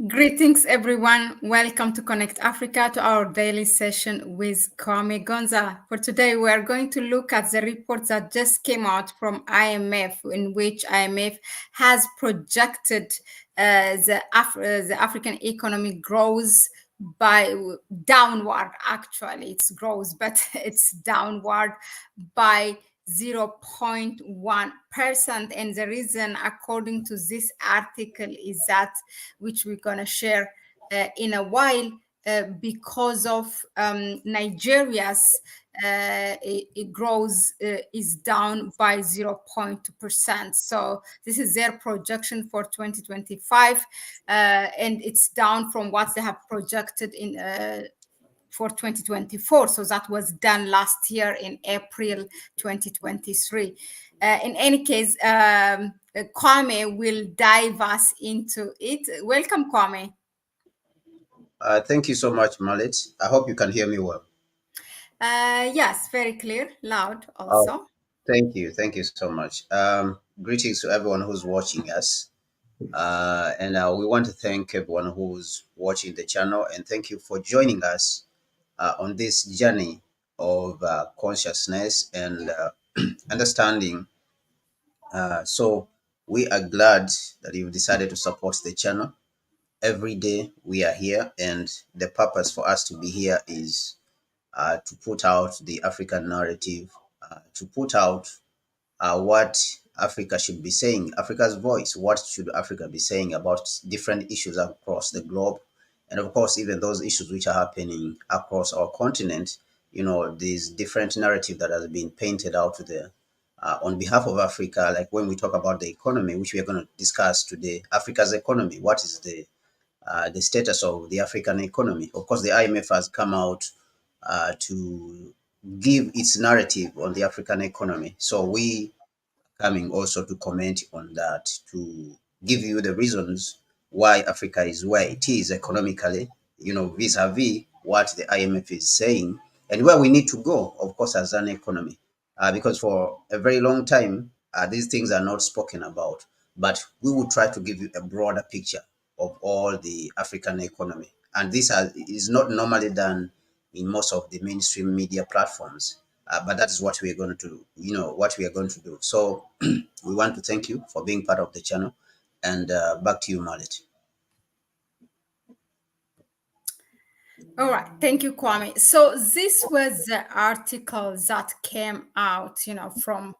Greetings, everyone. Welcome to Connect Africa, to our daily session with Kwame Gonza. For today, we are going to look at the report that just came out from IMF, in which IMF has projected the African economy grows by downward. Actually, it's grows, but it's downward by 0.1%. And the reason, according to this article, is that, which we're going to share in a while, because of Nigeria's it grows is down by 0.2%. So this is their projection for 2025, and it's down from what they have projected in for 2024. So that was done last year in April 2023. In any case, Kwame will dive us into it. Welcome, Kwame. Thank you so much, Mahlet. I hope you can hear me well. Yes, very clear, loud Oh, also. thank you. Thank you so much. Greetings to everyone who's watching us. And we want to thank everyone who's watching the channel and thank you for joining us on this journey of consciousness and understanding. So we are glad that you've decided to support the channel. Every day we are here, and the purpose for us to be here is to put out the African narrative, to put out what Africa should be saying, Africa's voice. What should Africa be saying about different issues across the globe? And of course, even those issues which are happening across our continent, these different narrative that has been painted out there on behalf of Africa. Like when we talk about the economy, which we are going to discuss today, Africa's economy, what is the status of the African economy? Of course, the IMF has come out to give its narrative on the African economy. So we coming also to comment on that, to give you the reasons why Africa is where it is economically, vis-a-vis what the IMF is saying and where we need to go, of course, as an economy. Because for a very long time, these things are not spoken about. But we will try to give you a broader picture of all the African economy. And this is not normally done in most of the mainstream media platforms. But that is what we are going to do, what we are going to do. So we want to thank you for being part of the channel. And back to you, Mahlet. All right, thank you, Kwame. So this was the article that came out, from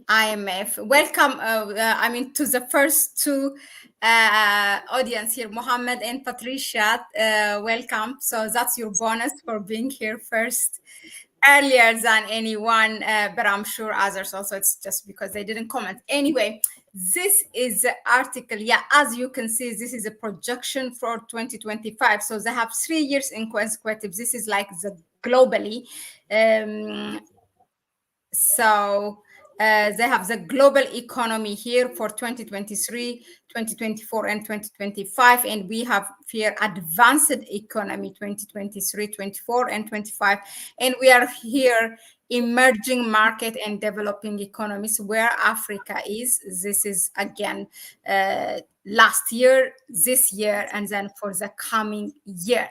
IMF. Welcome, to the first two audience here, Mohammed and Patricia. Welcome. So that's your bonus for being here first, earlier than anyone, but I'm sure others also, it's just because they didn't comment. Anyway, this is the article. Yeah, as you can see, this is a projection for 2025. So they have 3 years in consecutive. This is like the globally. They have the global economy here for 2023, 2024, and 2025. And we have here advanced economy 2023, 24, and 25. And we are here emerging market and developing economies where Africa is. This is again last year, this year, and then for the coming year.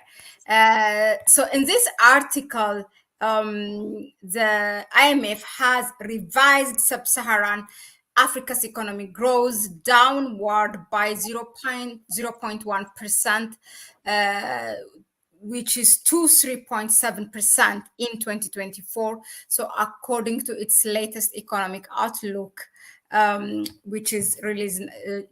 So in this article, the IMF has revised sub-Saharan Africa's economic growth downward by 0.1%, which is to 3.7% in 2024. So according to its latest economic outlook, which is released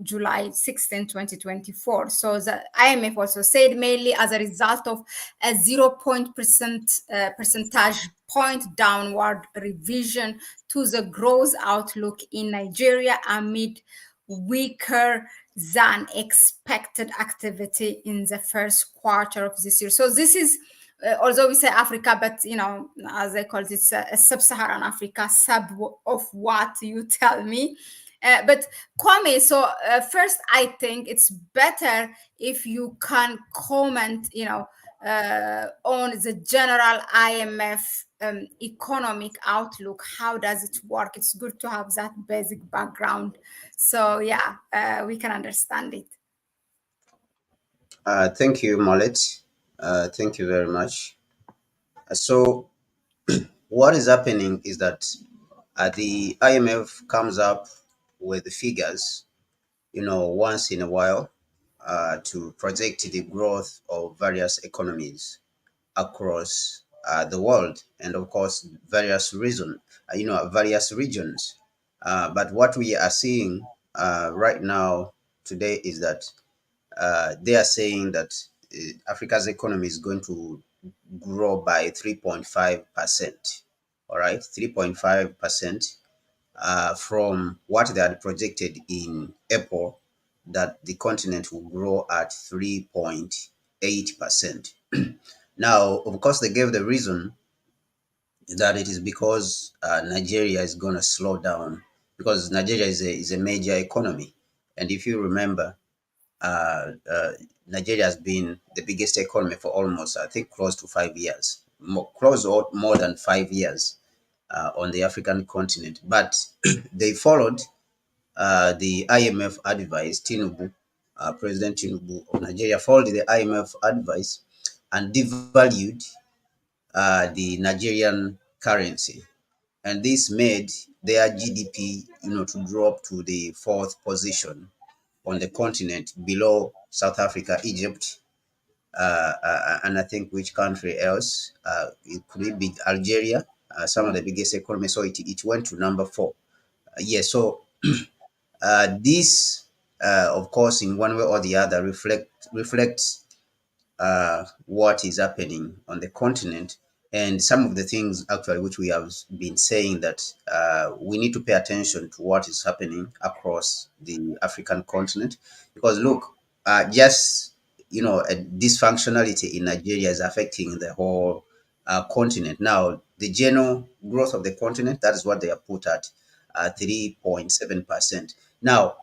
July 16, 2024. So the IMF also said mainly as a result of a 0.1 percentage point downward revision to the growth outlook in Nigeria amid weaker than expected activity in the first quarter of this year. So this is although we say Africa, but as I call it, it's a sub-Saharan Africa, sub of what you tell me. But Kwame, so first, I think it's better if you can comment, on the general IMF economic outlook. How does it work? It's good to have that basic background. So yeah, we can understand it. Thank you, Mahlet. Thank you very much. So, what is happening is that the IMF comes up with the figures, once in a while, to project the growth of various economies across the world, and of course, various regions. But what we are seeing right now today is that they are saying that Africa's economy is going to grow by 3.5%. All right, 3.5% from what they had projected in April, that the continent will grow at 3.8%. Now, of course, they gave the reason that it is because Nigeria is going to slow down, because Nigeria is a major economy. And if you remember, uh, uh, Nigeria has been the biggest economy for almost, I think, close to 5 years, close or more than 5 years on the African continent. But they followed the IMF advice. President Tinubu of Nigeria followed the IMF advice and devalued the Nigerian currency, and this made their GDP, to drop to the fourth position on the continent, below South Africa, Egypt, and I think which country else? It could be Algeria, some of the biggest economies. So it went to number four. Yes. So this, of course, in one way or the other, reflects what is happening on the continent, and some of the things actually which we have been saying, that we need to pay attention to what is happening across the African continent, because look, just a dysfunctionality in Nigeria is affecting the whole continent. Now, the general growth of the continent, that is what they are put at 3.7%. Now,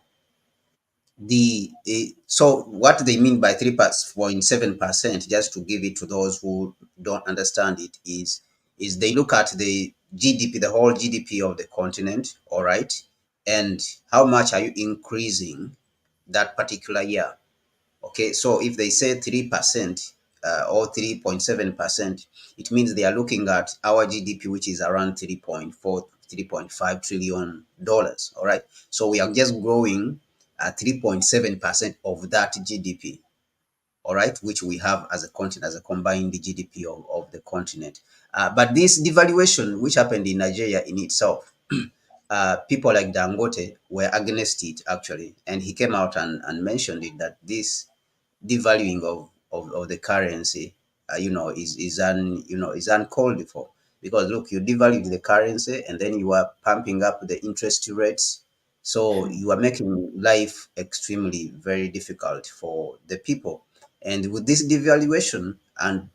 so what they mean by 3.7%, just to give it to those who don't understand it, is they look at the GDP, the whole GDP of the continent, all right, and how much are you increasing that particular year. Okay, so if they say 3% or 3.7%, it means they are looking at our GDP, which is around 3.4, $3.5 trillion. All right, so we are just growing at 3.7% of that GDP. All right, which we have as a continent, as a combined GDP of the continent. But this devaluation, which happened in Nigeria in itself, people like Dangote were against it actually, and he came out and mentioned it, that this devaluing of the currency, is uncalled for. Because look, you devalue the currency and then you are pumping up the interest rates, so you are making life extremely very difficult for the people. And with this devaluation and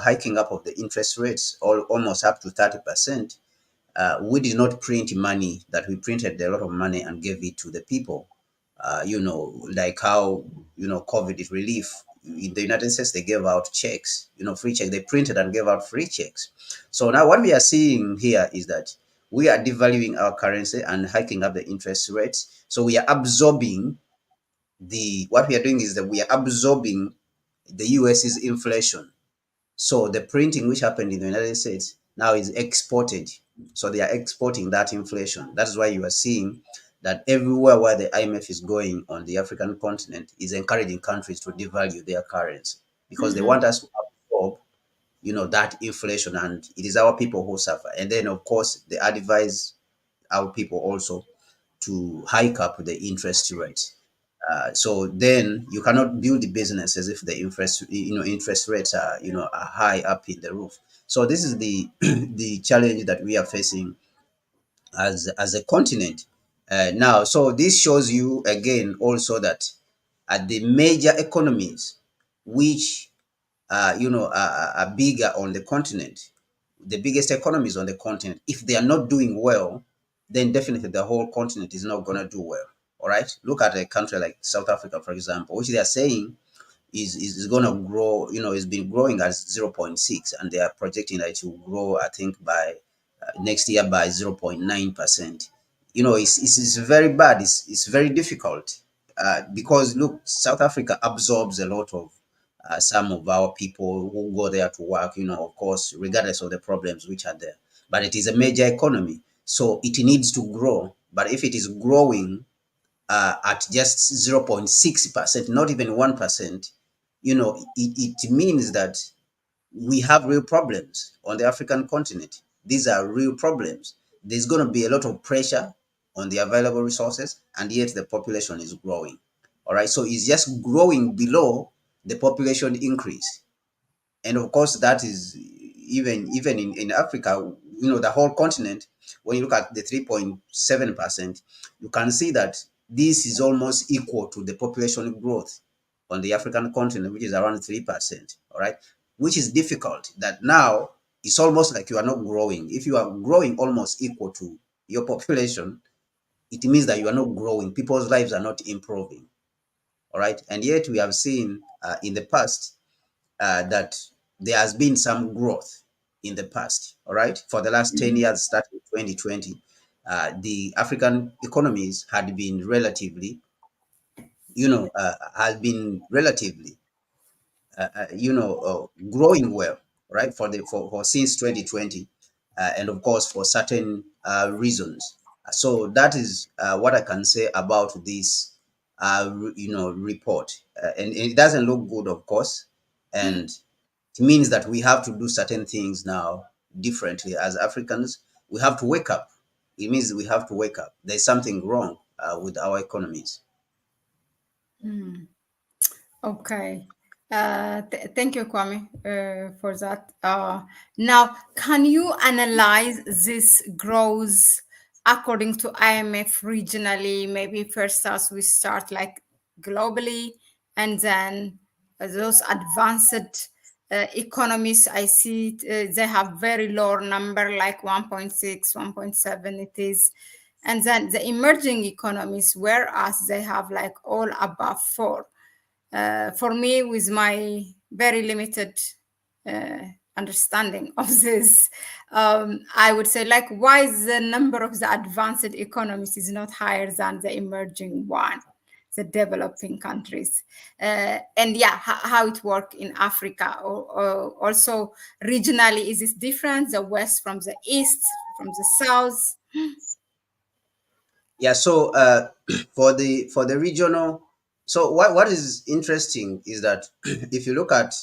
hiking up of the interest rates, almost up to 30%, we did not print money, that we printed a lot of money and gave it to the people. Like how, COVID relief in the United States, they gave out checks, free checks. They printed and gave out free checks. So now what we are seeing here is that we are devaluing our currency and hiking up the interest rates. So we are absorbing what we are doing is that we are absorbing the US's inflation. So the printing which happened in the United States now is exported. So they are exporting that inflation. That is why you are seeing that everywhere where the IMF is going on the African continent is encouraging countries to devalue their currency, because they want us to absorb, that inflation, and it is our people who suffer. And then, of course, they advise our people also to hike up the interest rate. So then you cannot build the businesses if the interest rates are are high up in the roof. So this is the the challenge that we are facing as a continent now. So this shows you again also that the major economies which are bigger on the continent, the biggest economies on the continent, if they are not doing well, then definitely the whole continent is not going to do well. All right. Look at a country like South Africa, for example, which they are saying is going to grow, it's been growing at zero point 0.6, and they are projecting that it will grow, I think, by next year by 0.9%. It's very bad. It's very difficult because look, South Africa absorbs a lot of some of our people who go there to work, of course, regardless of the problems which are there. But it is a major economy, so it needs to grow. But if it is growing at just 0.6%, not even 1%, it means that we have real problems on the African continent. These are real problems. There's going to be a lot of pressure on the available resources, and yet the population is growing. All right, so it's just growing below the population increase. And of course that is even in Africa, the whole continent. When you look at the 3.7%, you can see that this is almost equal to the population growth on the African continent, which is around 3%. All right, which is difficult. That now it's almost like you are not growing. If you are growing almost equal to your population, it means that you are not growing. People's lives are not improving. All right, and yet we have seen in the past that there has been some growth in the past. All right, for the last 10 years, starting 2020, the African economies had been relatively, has been relatively, growing well, right, for since 2020, and of course for certain reasons. So that is what I can say about this, report, and it doesn't look good, of course, and it means that we have to do certain things now differently as Africans. We have to wake up. It means we have to wake up. There's something wrong with our economies. Okay. Thank you, Kwame, for that. Now, can you analyze this growth according to IMF regionally? Maybe first as we start like globally, and then those advanced economies, I see they have very low number, like 1.6, 1.7 it is. And then the emerging economies, whereas they have like all above 4. For me, with my very limited uh, understanding of this, I would say, like, why is the number of the advanced economies is not higher than the emerging one, the developing countries? And yeah, how it work in Africa, or also regionally, is it different? The West from the East, from the South? Yeah. So for the regional, so what is interesting is that if you look at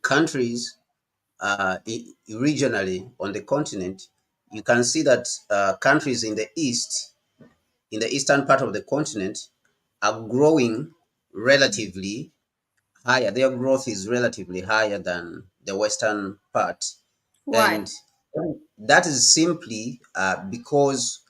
countries regionally on the continent, you can see that countries in the east, in the eastern part of the continent, are growing relatively higher. Their growth is relatively higher than the western part, Why? and that is simply because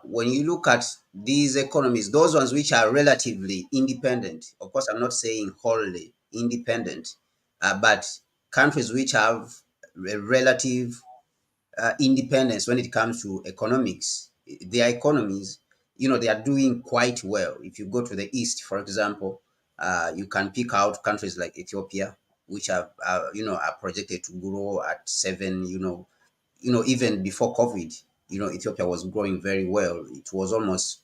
when you look at these economies, those ones which are relatively independent, of course, I'm not saying wholly independent, but countries which have a relative independence when it comes to economics, their economies, they are doing quite well. If you go to the east, for example, you can pick out countries like Ethiopia, which are projected to grow at 7. Even before COVID, Ethiopia was growing very well. It was almost,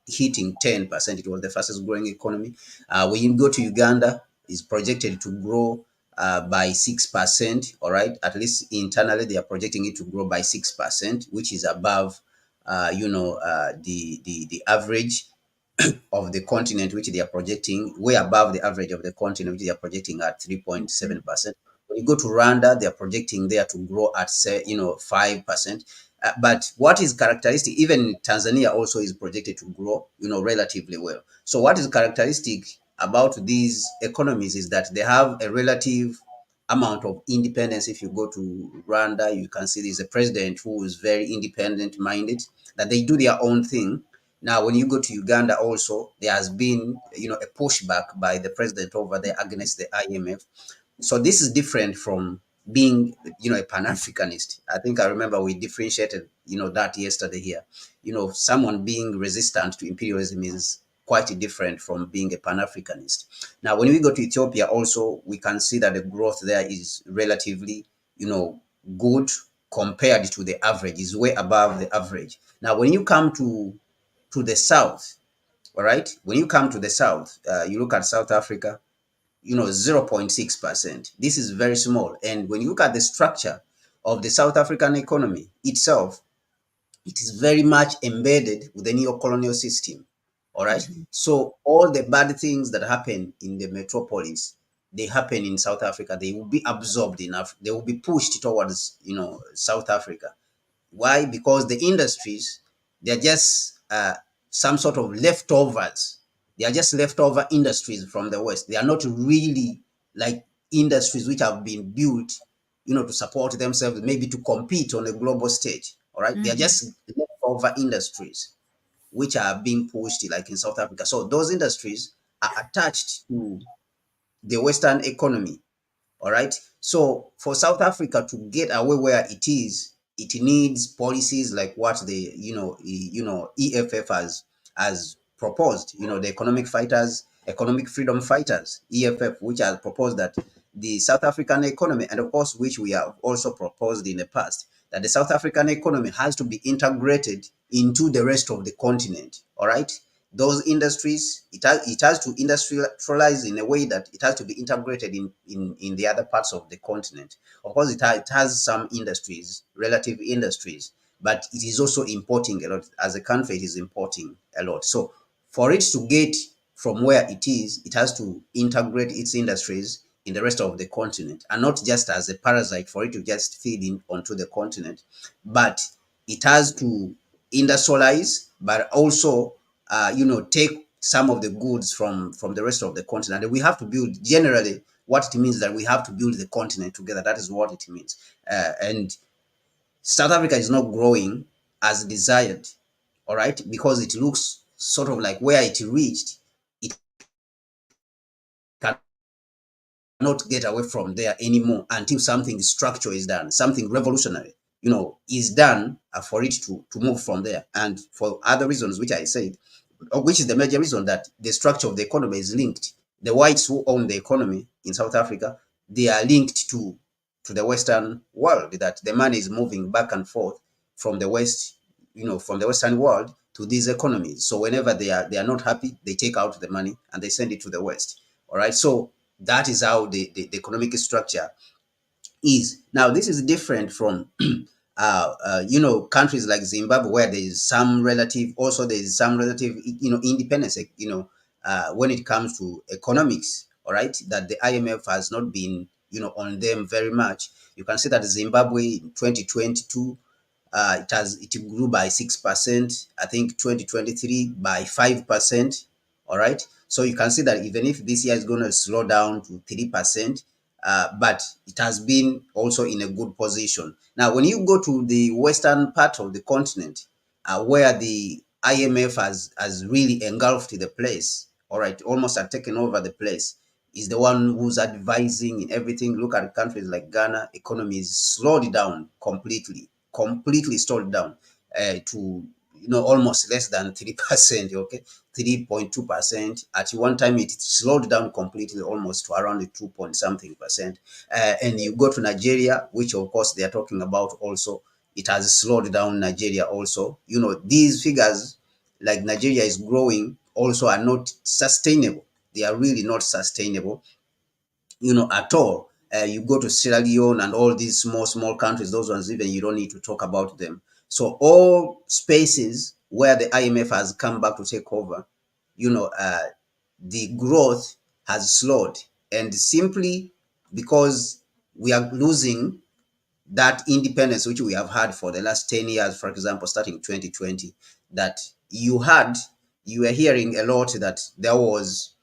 hitting 10%. It was the fastest growing economy. When you go to Uganda, is projected to grow by 6%. All right, at least internally they are projecting it to grow by 6%, which is above, the average of the continent, which they are projecting way above the average of the continent, which they are projecting at 3.7%. When you go to Rwanda, they are projecting there to grow at, say, 5%. But what is characteristic, even Tanzania also is projected to grow, relatively well. So what is characteristic about these economies is that they have a relative amount of independence. If you go to Rwanda, you can see there's a president who is very independent minded, that they do their own thing. Now, when you go to Uganda, also there has been, a pushback by the president over there against the IMF. So this is different from being, a Pan-Africanist. I think I remember we differentiated, that yesterday here. Someone being resistant to imperialism is quite different from being a Pan-Africanist. Now, when we go to Ethiopia, also we can see that the growth there is relatively, good compared to the average. Is way above the average. Now, when you come to the south, all right, when you come to the south, you look at South Africa, 0.6%. This is very small. And when you look at the structure of the South African economy itself, it is very much embedded with the neo-colonial system. All right. Mhm. So all the bad things that happen in the metropolis, they happen in South Africa. They will be absorbed in Africa. They will be pushed towards, South Africa. Why? Because the industries, they're just some sort of leftovers. They are just leftover industries from the West. They are not really like industries which have been built, to support themselves, maybe to compete on a global stage. All right. They are Mhm. just leftover industries which are being pushed like in South Africa. So those industries are attached to the Western economy. All right. So for South Africa to get away where it needs policies like what the EFF has proposed. The economic freedom fighters, EFF, which has proposed that the South African economy, and of course, which we have also proposed in the past, that the South African economy has to be integrated into the rest of the continent. All right. Those industries, it has to industrialize in a way that it has to be integrated in the other parts of the continent. Of course, it has some industries, relative industries, but it is also importing a lot. As a country, it is importing a lot. So for it to get from where it is, it has to integrate its industries in the rest of the continent, and not just as a parasite for it to just feed in onto the continent, but it has to industrialize, but also take some of the goods from the rest of the continent. And we have to build, generally what it means, that we have to build the continent together. That is what it means. And South Africa is not growing as desired, all right, because it looks sort of like where it reached, it cannot get away from there anymore until something structural is done, something revolutionary, is done, for it to move from there. And for other reasons, which I said, which is the major reason that the structure of the economy is linked. The whites who own the economy in South Africa, they are linked to the Western world, that the money is moving back and forth from the West, from the Western world to these economies. So whenever they are not happy, they take out the money and they send it to the West. All right. So that is how the economic structure is. Now, this is different from countries like Zimbabwe, where there is some relative, independence, when it comes to economics. All right, that the IMF has not been, on them very much. You can see that Zimbabwe in 2022, it grew by 6%. I think 2023 by 5%. All right. So you can see that even if this year is going to slow down to 3%, but it has been also in a good position. Now, when you go to the western part of the continent, where the IMF has really engulfed the place, all right, almost had taken over the place, is the one who's advising in everything. Look at countries like Ghana, economy is slowed down completely slowed down, to almost less than 3%. Okay, 3.2%. At one time, it slowed down completely, almost to around the 2 point something percent. And you go to Nigeria, which of course they are talking about also. It has slowed down Nigeria also. These figures, like Nigeria is growing, also are not sustainable. They are really not sustainable, at all. You go to Sierra Leone and all these small countries, those ones, even you don't need to talk about them. So all spaces where the IMF has come back to take over, the growth has slowed, and simply because we are losing that independence which we have had for the last 10 years, for example, starting 2020, that you were hearing a lot that there was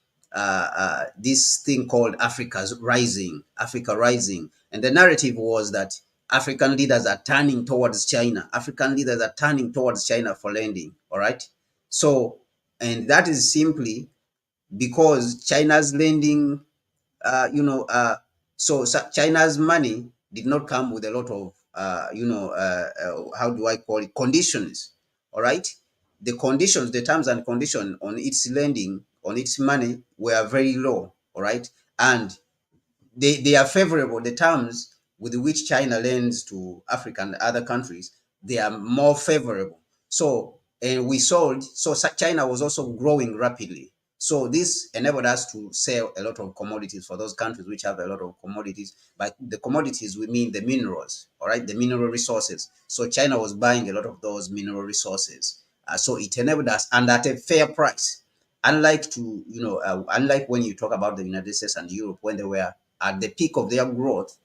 this thing called Africa Rising. And the narrative was that African leaders are turning towards China. African leaders are turning towards China for lending. All right. So, and that is simply because China's lending, uh, you know, uh, China's money did not come with a lot of, how do I call it, conditions. All right. The conditions, the terms and conditions on its lending, on its money were very low. All right. And they are favorable. The terms with which China lends to Africa and other countries, they are more favorable. So, and we sold, so China was also growing rapidly. So this enabled us to sell a lot of commodities for those countries which have a lot of commodities. By the commodities, we mean the minerals, all right, the mineral resources. So China was buying a lot of those mineral resources. So it enabled us, and at a fair price. Unlike when you talk about the United States and Europe, when they were at the peak of their growth,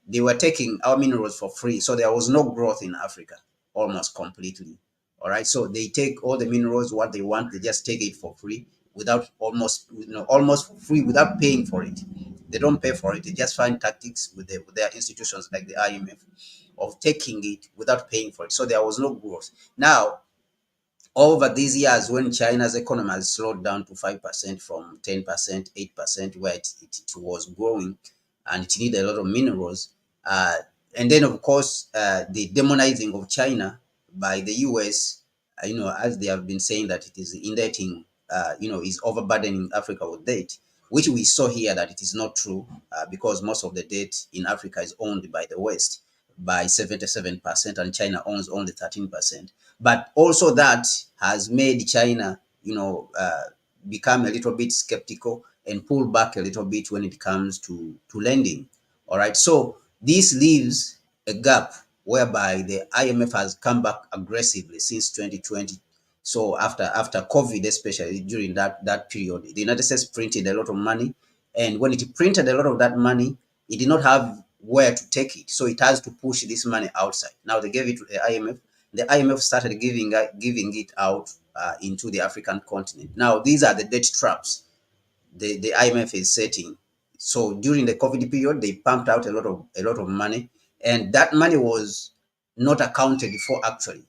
they were taking our minerals for free. So there was no growth in Africa almost completely. All right. So they take all the minerals, what they want, they just take it for free without almost free without paying for it. They don't pay for it. They just find tactics with their institutions like the IMF of taking it without paying for it. So there was no growth. Now, over these years, when China's economy has slowed down to 5% from 10%, 8%, where it was growing, and it needed a lot of minerals. And then, of course, the demonizing of China by the US, as they have been saying that it is indebting, is overburdening Africa with debt, which we saw here that it is not true, because most of the debt in Africa is owned by the West by 77%, and China owns only 13%. But also that has made China, become a little bit skeptical and pull back a little bit when it comes to lending. All right. So this leaves a gap whereby the IMF has come back aggressively since 2020. So after COVID, especially during that period, the United States printed a lot of money, and when it printed a lot of that money, it did not have where to take it, so it has to push this money outside. Now they gave it to the IMF. The IMF started giving it out into the African continent. Now these are the debt traps the IMF is setting. So during the COVID period, they pumped out a lot of money, and that money was not accounted for actually.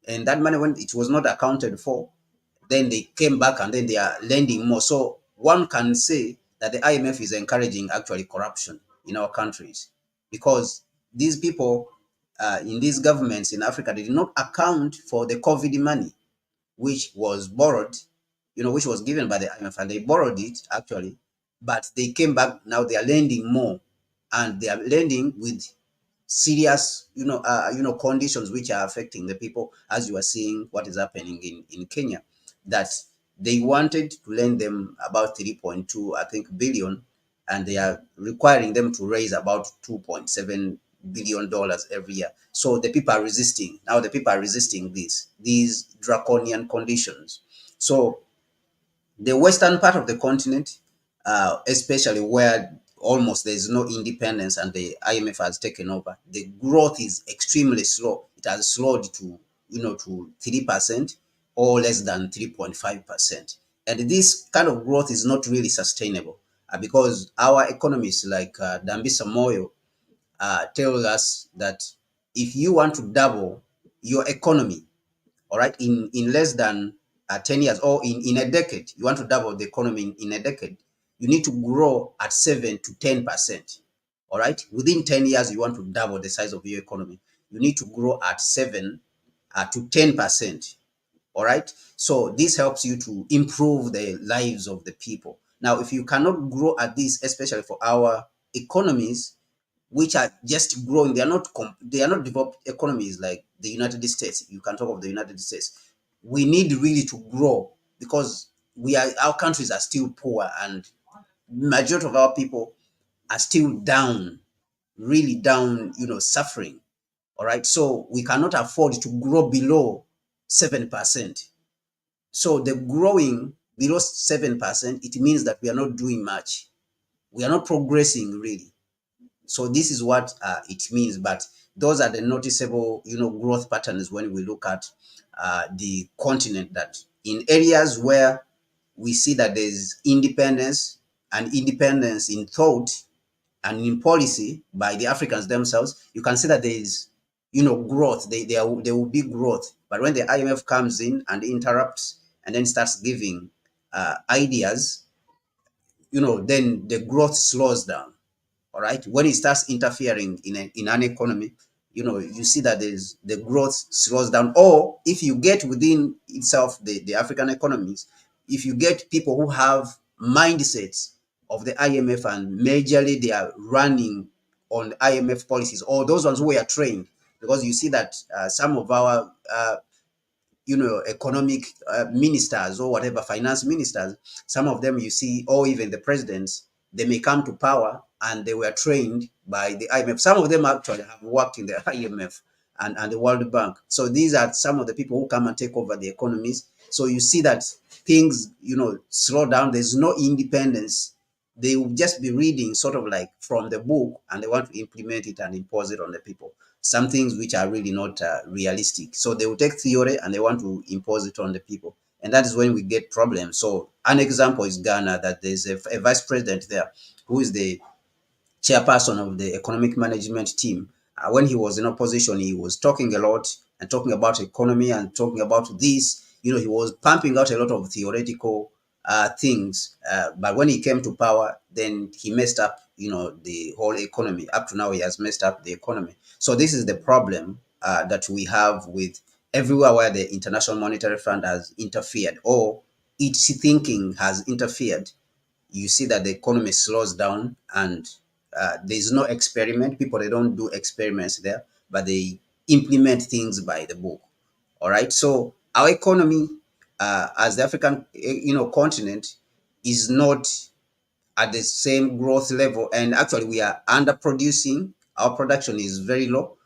And that money, when it was not accounted for, then they came back and then they are lending more. So one can say that the IMF is encouraging actually corruption in our countries, because these people in these governments in Africa, they did not account for the COVID money, which was borrowed, which was given by the IMF, and they borrowed it actually, but they came back. Now they are lending more, and they are lending with serious, conditions which are affecting the people, as you are seeing what is happening in Kenya, that they wanted to lend them about 3.2, I think, billion, and they are requiring them to raise about $2.7 billion every year. So the people are resisting. Now the people are resisting these draconian conditions. So the western part of the continent, especially where almost there is no independence and the IMF has taken over, the growth is extremely slow. It has slowed to 3% or less than 3.5%. And this kind of growth is not really sustainable, because our economists like Dambisa Moyo tells us that if you want to double your economy, all right, in less than 10 years, or in a decade, you want to double the economy in a decade, you need to grow at 7 to 10%. All right, within 10 years, you want to double the size of your economy, you need to grow at 7 to 10%. All right, so this helps you to improve the lives of the people. Now, if you cannot grow at this, especially for our economies which are just growing. They are not developed economies like the United States. You can talk of the United States. We need really to grow, because our countries are still poor, and majority of our people are still down, really down, suffering. All right. So we cannot afford to grow below 7%. So the growing below 7%, it means that we are not doing much. We are not progressing really. So this is what it means. But those are the noticeable, growth patterns when we look at the continent, that in areas where we see that there's independence, and independence in thought and in policy by the Africans themselves, you can see that there is, growth. There will be growth. But when the IMF comes in and interrupts and then starts giving ideas, then the growth slows down. All right, when it starts interfering in an economy, you see that the growth slows down. Or if you get within itself, the African economies, if you get people who have mindsets of the IMF, and majorly they are running on IMF policies, or those ones who are trained, because you see that some of our economic ministers or whatever, finance ministers. Some of them you see, or even the presidents, they may come to power and they were trained by the IMF. Some of them actually have worked in the IMF and the World Bank. So these are some of the people who come and take over the economies. So you see that things, slow down. There's no independence. They will just be reading sort of like from the book, and they want to implement it and impose it on the people. Some things which are really not realistic. So they will take theory and they want to impose it on the people. And that is when we get problems. So an example is Ghana, that there's a vice president there who is the chairperson of the economic management team. When he was in opposition, he was talking a lot and talking about economy and talking about this. He was pumping out a lot of theoretical things. But when he came to power, then he messed up, the whole economy. Up to now, he has messed up the economy. So this is the problem that we have with everywhere where the International Monetary Fund has interfered, or its thinking has interfered. You see that the economy slows down, and there's no experiment. People, they don't do experiments there, but they implement things by the book. All right. So our economy, as the African, continent, is not at the same growth level, and actually we are underproducing. Our production is very low.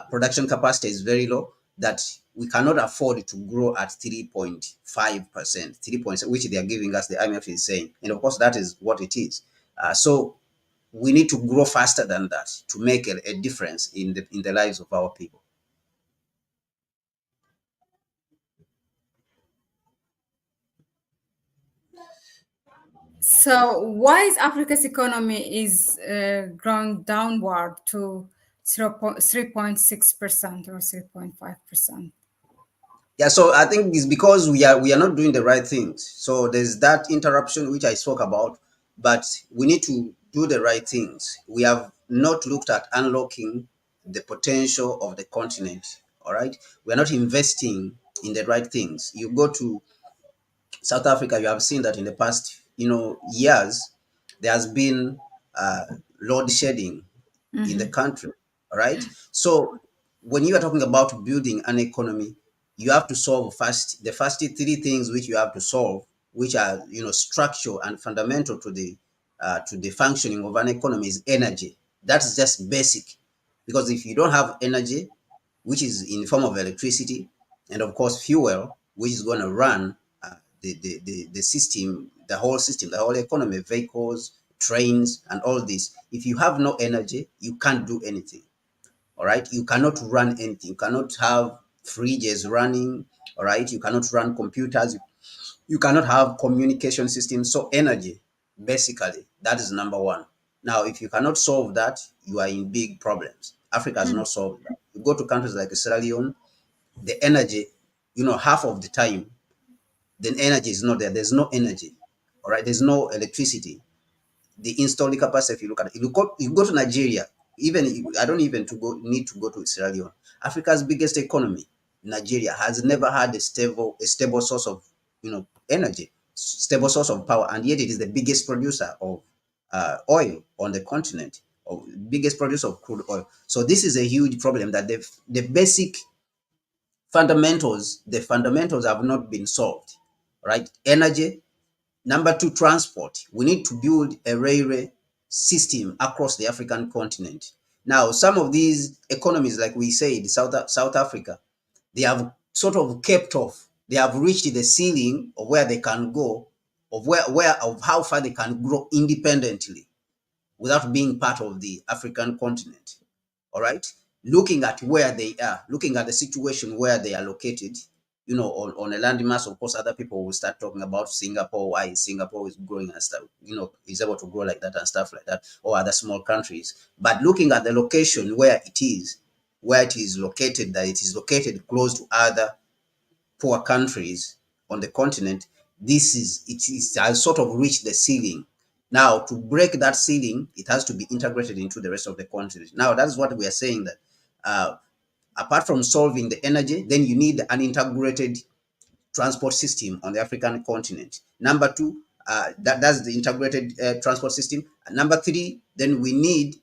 Production capacity is very low, that we cannot afford to grow at 3.5%, 3 which they are giving us, the IMF is saying. And of course, that is what it is. So we need to grow faster than that to make a difference in the lives of our people. So why is Africa's economy is growing downward to 3.6% or 3.5%? Yeah, so I think it's because we are not doing the right things. So there's that interruption which I spoke about, but we need to do the right things. We have not looked at unlocking the potential of the continent. All right, we are not investing in the right things. You go to South Africa, you have seen that in the past, years, there has been uh, load shedding in the country. All right. So when you are talking about building an economy, you have to solve first the first three things which you have to solve, which are structural and fundamental to the functioning of an economy, is energy. That's just basic, because if you don't have energy, which is in form of electricity, and of course fuel, which is going to run the system, the whole economy, vehicles, trains, and all this. If you have no energy, you can't do anything. All right, you cannot run anything. You cannot have fridges running. All right, you cannot run computers. You cannot have communication systems. So energy, basically, that is number one. Now, if you cannot solve that, you are in big problems. Africa has not solved that. You go to countries like Sierra Leone, the energy, half of the time, the energy is not there. There's no energy. All right, there's no electricity. The installing capacity, if you look at it, you go to Nigeria, even I don't even need to go to Sierra Leone. Africa's biggest economy, Nigeria, has never had a stable source of energy, stable source of power, and yet it is the biggest producer of oil on the continent, or biggest producer of crude oil. So this is a huge problem, that the basic fundamentals have not been solved. Right, energy. Number two, transport. We need to build a railway system across the African continent. Now, some of these economies, like we said, South Africa, they have sort of kept off. They have reached the ceiling of where they can go, of how far they can grow independently without being part of the African continent. All right. Looking at where they are, looking at the situation where they are located, on a landmass. Of course, other people will start talking about Singapore, why Singapore is growing and stuff, is able to grow like that and stuff like that, or other small countries. But looking at the location where it is located, that it is located close to other poor countries on the continent, it has sort of reached the ceiling. Now, to break that ceiling, it has to be integrated into the rest of the continent. Now, that's what we are saying, that uh, apart from solving the energy, then you need an integrated transport system on the African continent. Number two, that's the integrated transport system. And number three, then we need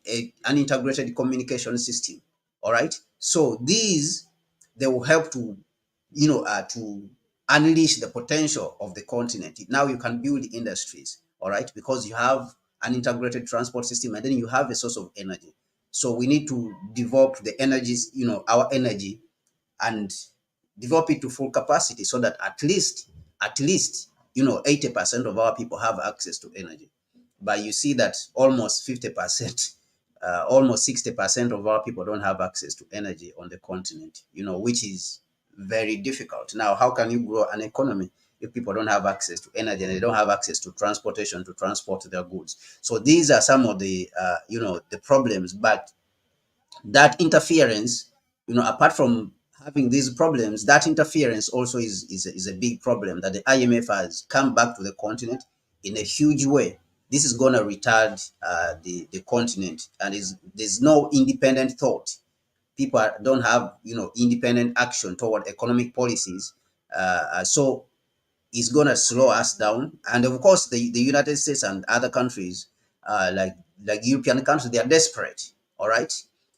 an integrated communication system. All right. So these, they will help to to unleash the potential of the continent. Now you can build industries, all right, because you have an integrated transport system, and then you have a source of energy. So we need to develop the energies, our energy, and develop it to full capacity, so that at least 80% of our people have access to energy. But you see that almost 50%, almost 60% of our people don't have access to energy on the continent, which is very difficult. Now, how can you grow an economy if people don't have access to energy and they don't have access to transportation to transport their goods? So these are some of the the problems. But that interference, apart from having these problems, that interference also is a big problem that the IMF has come back to the continent in a huge way. This is going to retard the continent, and there's no independent thought. People don't have independent action toward economic policies. So is going to slow us down. And of course, the United States and other countries, like European countries, they are desperate. All right,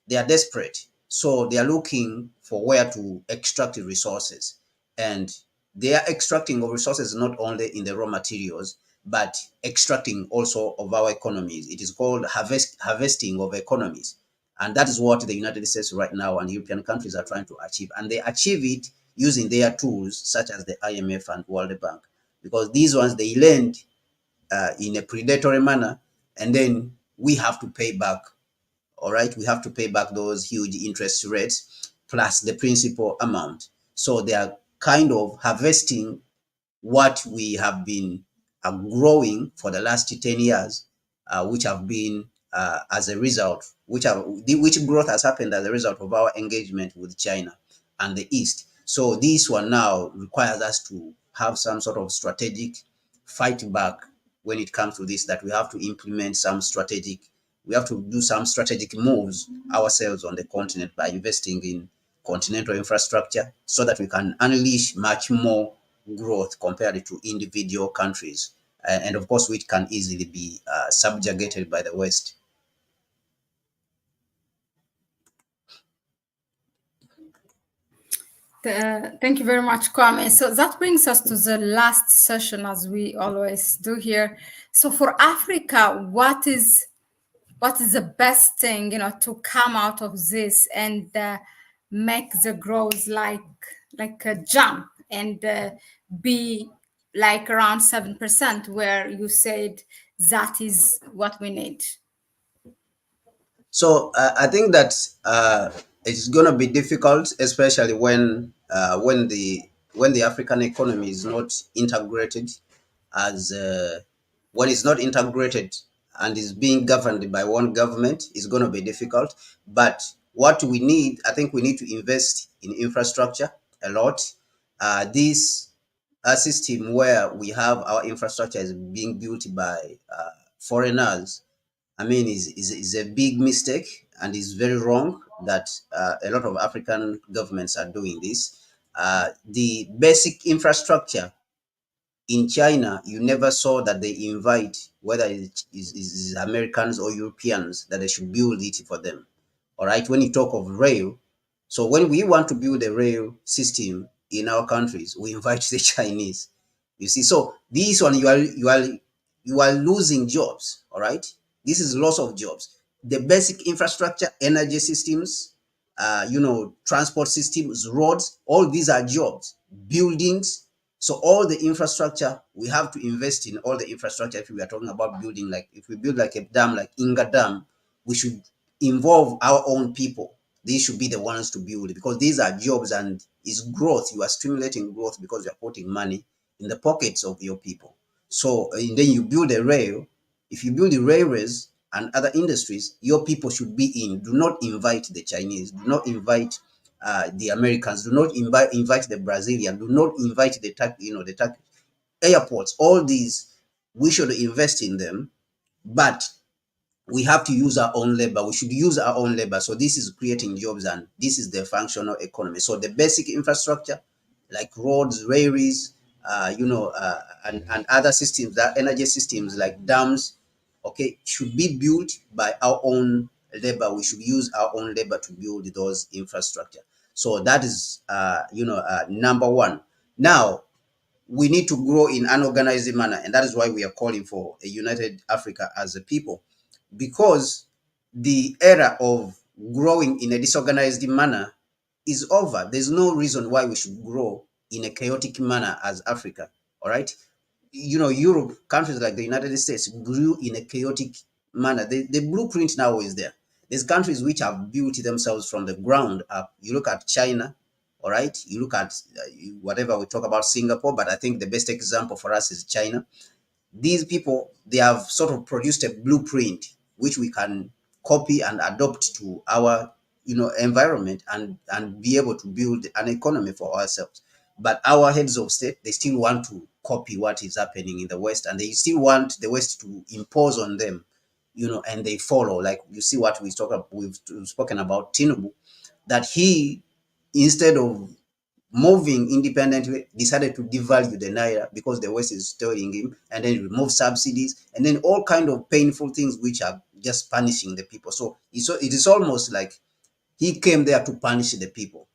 they are desperate. So they are looking for where to extract the resources, and they are extracting of resources not only in the raw materials, but extracting also of our economies. It is called harvesting of economies. And that is what the United States right now and European countries are trying to achieve. And they achieve it using their tools, such as the IMF and World Bank, because these ones, they lend in a predatory manner, and then we have to pay back. All right, we have to pay back those huge interest rates plus the principal amount. So they are kind of harvesting what we have been growing for the last 10 years, which have been as a result, which growth has happened as a result of our engagement with China and the East. So this one now requires us to have some sort of strategic fight back when it comes to this, that we have to implement we have to do some strategic moves ourselves on the continent by investing in continental infrastructure, so that we can unleash much more growth compared to individual countries. And of course, which can easily be subjugated by the West. Thank you very much, Kwame. So that brings us to the last session, as we always do here. So for Africa, what is the best thing, to come out of this and make the growth like a jump and be like around 7%, where you said that is what we need? So I think that it's going to be difficult, especially when the African economy is not integrated, as when it's not integrated and is being governed by one government, is going to be difficult. But what we need, I think we need to invest in infrastructure a lot. This a system where we have our infrastructure is being built by foreigners, I mean, is a big mistake, and is very wrong that a lot of African governments are doing this. The basic infrastructure in China, you never saw that they invite, whether it is Americans or Europeans, that they should build it for them. All right. When you talk of rail, so when we want to build a rail system in our countries, we invite the Chinese. You see, so this one, you are losing jobs. All right. This is loss of jobs. The basic infrastructure, energy systems, transport systems, roads, all these are jobs, buildings. So all the infrastructure, we have to invest in all the infrastructure. If we are talking about building, like if we build like a dam, like Inga Dam, we should involve our own people. These should be the ones to build, because these are jobs and is growth. You are stimulating growth because you are putting money in the pockets of your people. So and then you build a rail. If you build the railways and other industries, your people should be in. Do not invite the Chinese. Do not invite the Americans. Do not invite the Brazilian. Do not invite the airports. All these, we should invest in them, but we have to use our own labor. We should use our own labor. So this is creating jobs, and this is the functional economy. So the basic infrastructure, like roads, railways, and other systems, that energy systems like dams, okay, should be built by our own labor. We should use our own labor to build those infrastructure. So that is, number one. Now, we need to grow in an organized manner, and that is why we are calling for a united Africa as a people, because the era of growing in a disorganized manner is over. There's no reason why we should grow in a chaotic manner as Africa. All right. Europe, countries like the United States grew in a chaotic manner. The blueprint now is there. There's countries which have built themselves from the ground up. You look at China, all right? You look at whatever we talk about Singapore, but I think the best example for us is China. These people, they have sort of produced a blueprint which we can copy and adopt to our environment, and be able to build an economy for ourselves. But our heads of state, they still want to copy what is happening in the West, and they still want the West to impose on them, and they follow. Like, you see what we've spoken about Tinubu, that he, instead of moving independently, decided to devalue the naira because the West is stealing him, and then remove subsidies, and then all kind of painful things which are just punishing the people. So it is almost like he came there to punish the people.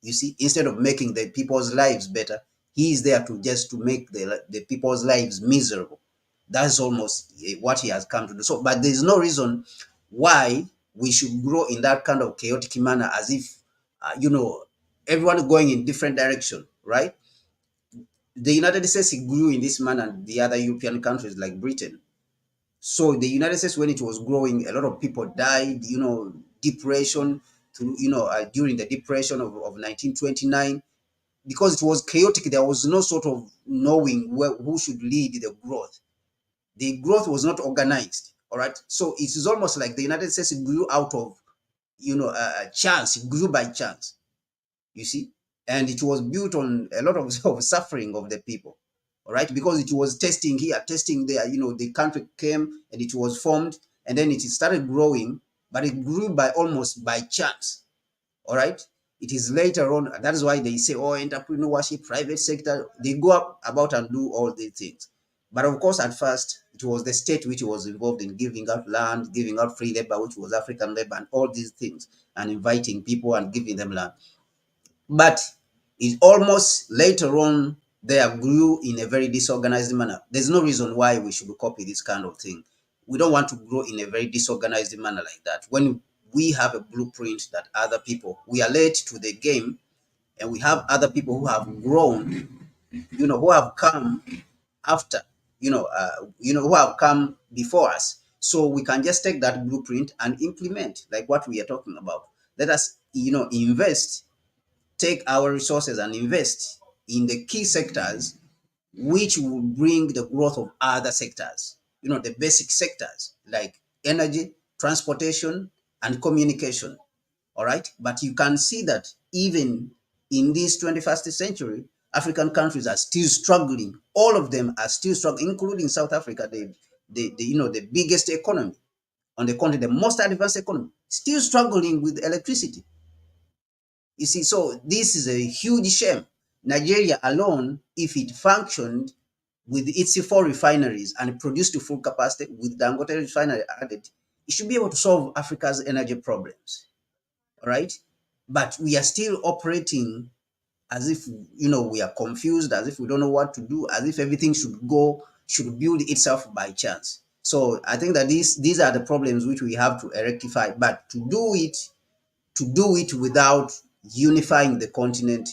You see, instead of making the people's lives better, he is there to make the people's lives miserable. That's almost what he has come to do. So, but there's no reason why we should grow in that kind of chaotic manner, as if, everyone going in different direction, right? The United States grew in this manner, the other European countries like Britain. So the United States, when it was growing, a lot of people died, depression, during the depression of 1929, because it was chaotic. There was no sort of knowing who should lead the growth. The growth was not organized. All right. So it is almost like the United States grew out of, a chance. It grew by chance, you see, and it was built on a lot of suffering of the people. All right. Because it was testing here, testing there. The country came and it was formed, and then it started growing, but it grew by almost by chance. All right. It is later on. That is why they say, oh, entrepreneurship, private sector, they go up about and do all these things. But of course, at first, it was the state which was involved in giving out land, giving out free labor, which was African labor, and all these things, and inviting people and giving them land. But it almost later on they grew in a very disorganized manner. There's no reason why we should copy this kind of thing. We don't want to grow in a very disorganized manner like that. When we have a blueprint that other people, we are late to the game, and we have other people who have grown, who have come after, who have come before us. So we can just take that blueprint and implement, like what we are talking about. Let us, invest, take our resources and invest in the key sectors which will bring the growth of other sectors, the basic sectors like energy, transportation, and communication. All right. But you can see that even in this 21st century, African countries are still struggling. All of them are still struggling, including South Africa, the biggest economy on the continent, the most advanced economy, still struggling with electricity. You see, so this is a huge shame. Nigeria alone, if it functioned with its 4 refineries and produced to full capacity with Dangote refinery added, it should be able to solve Africa's energy problems. All right. But we are still operating as if, we are confused, as if we don't know what to do, as if everything should build itself by chance. So I think that these are the problems which we have to rectify. But to do it without unifying the continent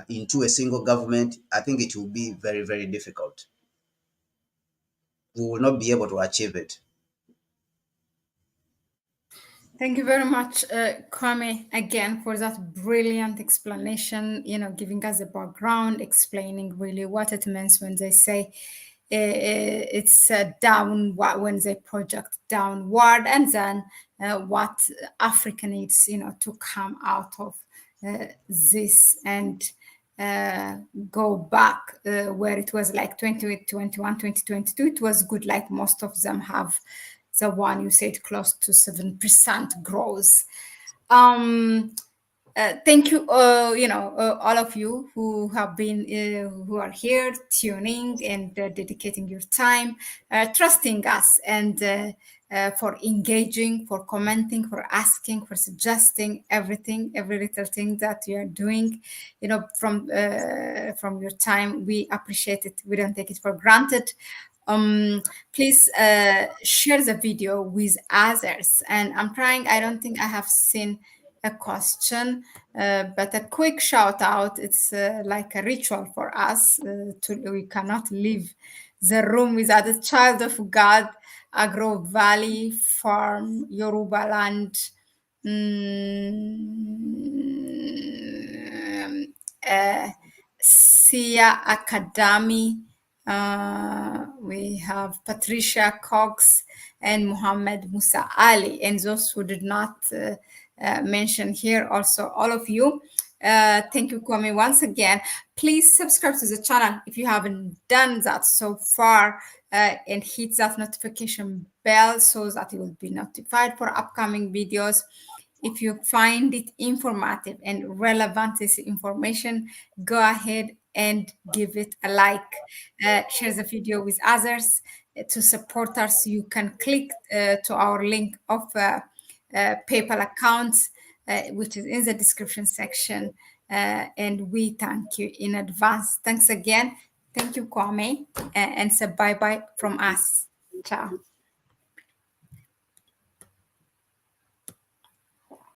into a single government, I think it will be very, very difficult. We will not be able to achieve it. Thank you very much, Kwame, again for that brilliant explanation, giving us a background, explaining really what it means when they say it's downward, when they project downward, and then what Africa needs, to come out of this and go back where it was like 2021, 2022. It was good, like most of them have the one you said close to 7% growth. Thank you, all of you who have been, who are here tuning and dedicating your time, trusting us, and for engaging, for commenting, for asking, for suggesting everything, every little thing that you are doing, from your time. We appreciate it. We don't take it for granted. um Please share the video with others. And I'm trying, I don't think I have seen a question, but a quick shout out. It's like a ritual for us. We cannot leave the room without a child of God, Agro Valley Farm, Yoruba land. Mm, uh, Sia Academy. We have Patricia Cox and Muhammad Musa Ali, and those who did not mention here, also all of you. Thank you, Kwame, once again. Please subscribe to the channel if you haven't done that so far, and hit that notification bell so that you will be notified for upcoming videos. If you find it informative and relevant, this information, go ahead and give it a like. Share the video with others. To support us, you can click to our link of PayPal accounts, which is in the description section. And we thank you in advance. Thanks again. Thank you, Kwame. And so bye-bye from us. Ciao.